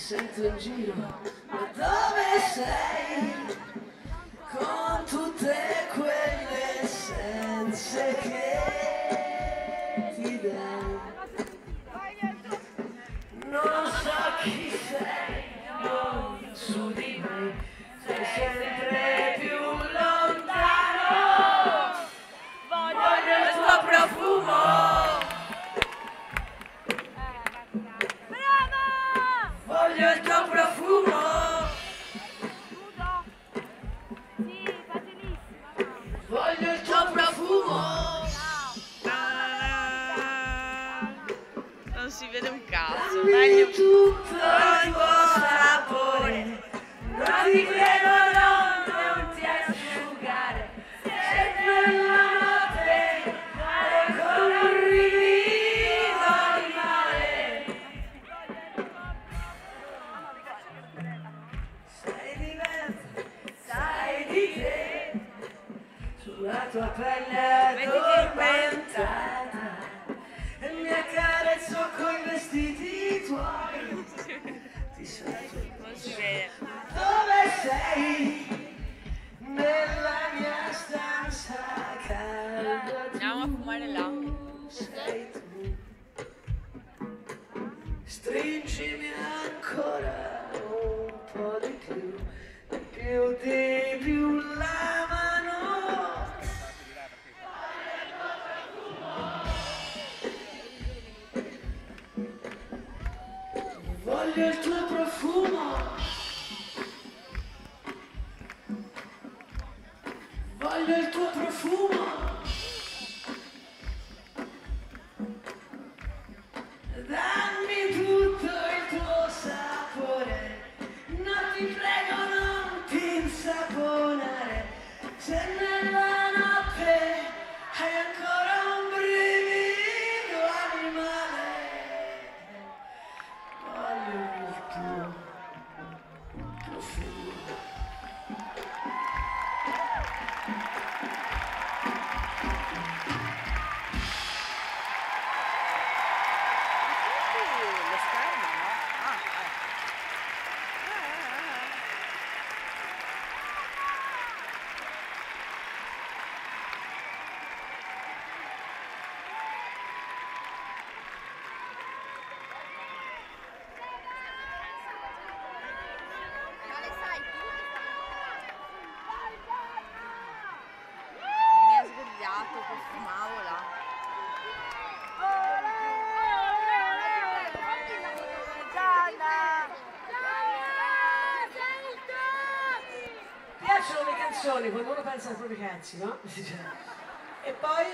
sento in giro, ma dove sei? Con tutte quelle essenze che ti dai. Non so chi sei, non su di me, sei sempre più lontano. Voglio il tuo profumo. Voglio il tuo profumo. Sì, facilissima. Voglio il tuo profumo. Non si vede un cazzo. Dammi tutto il tuo sapore. Non ti credo, non ti asciugare. Sempre la notte, con un brivido di mare. Sai di me, sai di te, sulla tua pelle addormentata, e mi accarezzo coi vestiti tuoi. Ti sento, Non si vede. dove sei? Nella mia stanza calda. Andiamo a fumare là. Sei tu. Stringimi ancora un po' di più la mano. Voglio il tuo profumo. Voglio il tuo profumo. Dammi tutto il tuo sapore. Non ti prego, non ti insaponare. Se nella notte hai ancora un brivido animale. Voglio il tuo profumo. Lo schermo, no? Mi ha svegliato, poi fumavo là. Piacciono le canzoni quando uno pensa ai propri cazzi, no? E poi,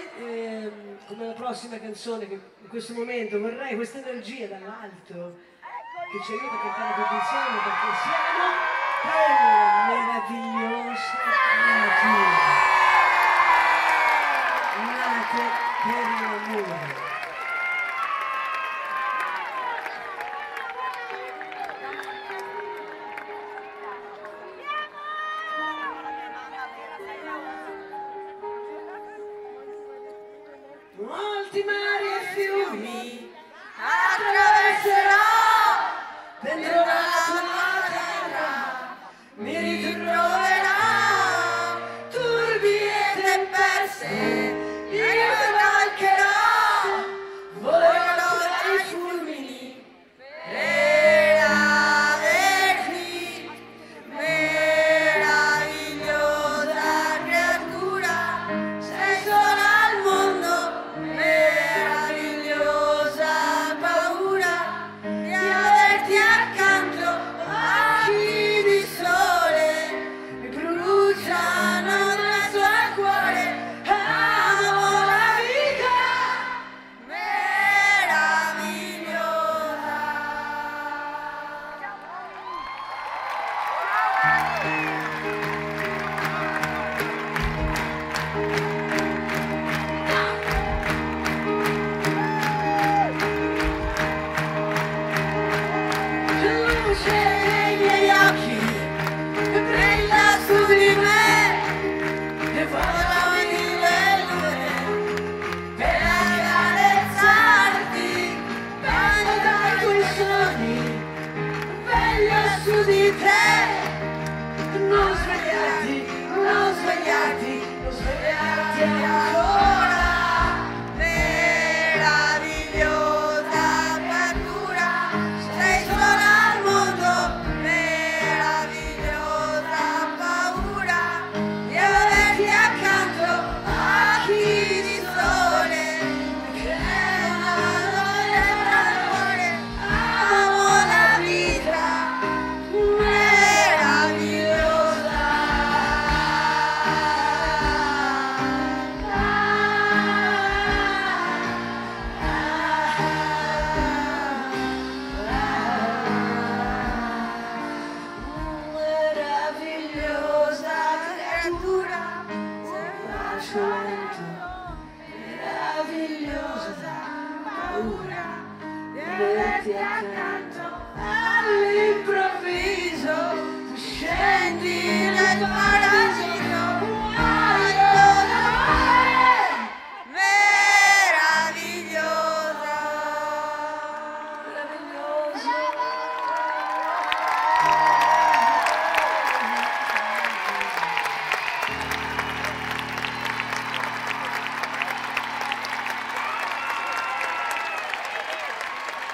come la prossima canzone, che in questo momento vorrei questa energia dall'alto che ci aiuta a cantare tutti insieme, perché siamo quelle meravigliose nature, nate per l'amore. Molti mari e fiumi attraverserò dentro la tua terra, mi ritroverò turbi e tempeste, io cavalcherò, volerò tra i fulmini per averti, meravigliosa creatura, sei sola al mondo. metti accanto all'improvviso tu scegli